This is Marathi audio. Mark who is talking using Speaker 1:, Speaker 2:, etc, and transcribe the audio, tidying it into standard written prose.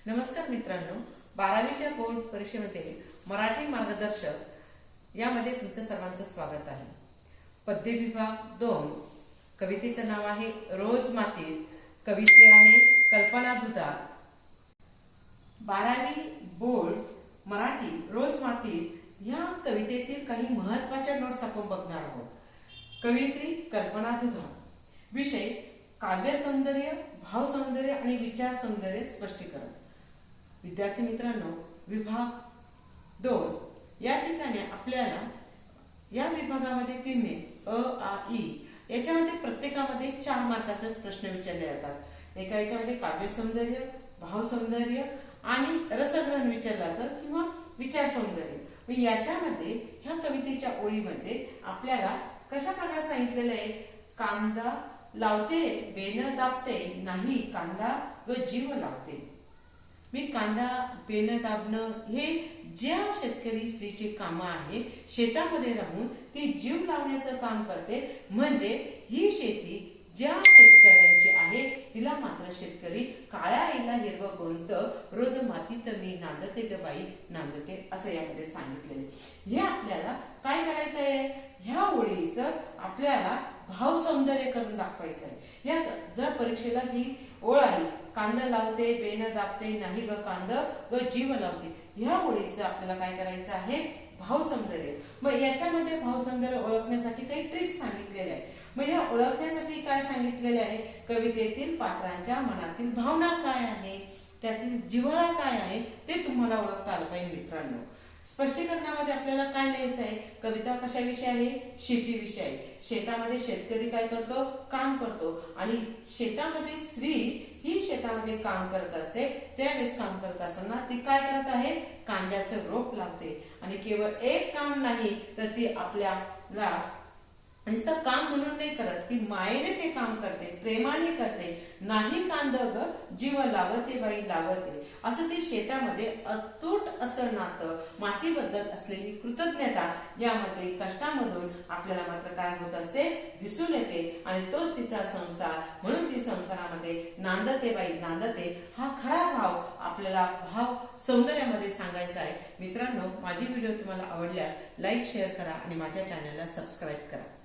Speaker 1: नमस्कार मित्रांनो, 12वीच्या बोर्ड परीक्षेमध्ये मराठी मार्गदर्शक यामध्ये तुमचं सर्वांचं स्वागत आहे। पद्य विभाग 2 कवितेचं नाव आहे रोज मातीत, कविते आहे कल्पना दुधाळ। 12वी बोर्ड मराठी रोज मातीत या कवितेतील काही महत्त्वाच्या नोट्स आपण बघणार आहोत। कवियत्री कल्पना दुधाळ, विषय काव्य सौंदर्य, भाव सौंदर्य आणि विचार सौंदर्य स्पष्टीकरण। विद्यार्थी मित्रांनो, विभाग 2 या ठिकाणी आपल्याला या विभागामध्ये 3 अ आ इ याच्यामध्ये प्रत्येकामध्ये 4 मार्काचे प्रश्न विचारले जातात। एका याच्यामध्ये काव्य सौंदर्य, भाव सौंदर्य आणि रसग्रहण विचारलं जातं किंवा विचार सौंदर्य। याच्यामध्ये ह्या कवितेच्या ओळीमध्ये आपल्याला कशा प्रकारे सांगितलेलं आहे, कांदा लावते बेन दाबते, नाही कांदा व जीव लावते। मी कांदा बेन दाबणं हे ज्या शेतकरी स्त्रीचे काम आहे, शेतामध्ये राहून ती जीव लावण्याचं काम करते, म्हणजे ही शेती ज्या शेतकऱ्यांची आहे तिला मात्र शेतकरी काळ्या आईला हिरवं कोणतं, रोज मातीत मी नांदते ग बाई नांदते, असं यामध्ये सांगितलेले। हे आपल्याला काय करायचं आहे, ह्या ओळीचं आपल्याला भाव सौंदर्य करून दाखवायचं आहे। या जर परीक्षेला ही ओळ आहे, कांदा लावते बेन दाबते, नाही ग कांदा व जीव लावते, ह्या ओळीचं आपल्याला काय करायचं आहे, भाव सौंदर्य। मग याच्यामध्ये भाव सौंदर्य ओळखण्यासाठी काही ट्रिक्स सांगितलेले आहे। मग या ओळखण्यासाठी काय सांगितलेले आहे, कवितेतील पात्रांच्या मनातील भावना काय आहे, त्यातील जिव्हाळा काय आहे ते तुम्हाला ओळखता आलं पाहिजे। मित्रांनो, स्पष्टीकरणामध्ये आपल्याला काय लिहायचं आहे, कविता कशाविषयी आहे, शेतीविषयी आहे। शेतामध्ये शेतकरी काय करतो, काम करतो, आणि शेतामध्ये स्त्री ही शेतामध्ये काम करत असते। त्यावेळेस काम करत असताना ती काय करत आहे, कांद्याचं रोप लावते, आणि केवळ एक काम नाही तर ती आपल्याला नुसतं काम म्हणून नाही करत, ती मायेने ते काम करते, प्रेमाने करते, नाही कांद ग जीव लावते बाई लावते, असं ती शेतामध्ये अतूट असं नातं, मातीबद्दल असलेली कृतज्ञता यामध्ये कष्टामधून आपल्याला मात्र काय होत असते, दिसून येते, आणि तोच तिचा संसार, म्हणून ती संसारामध्ये नांदते बाई नांदते हा खरा भाव आपल्याला भाव सौंदर्यामध्ये सांगायचा आहे। मित्रांनो, माझी व्हिडिओ तुम्हाला आवडल्यास लाईक शेअर करा आणि माझ्या चॅनलला सबस्क्राईब करा।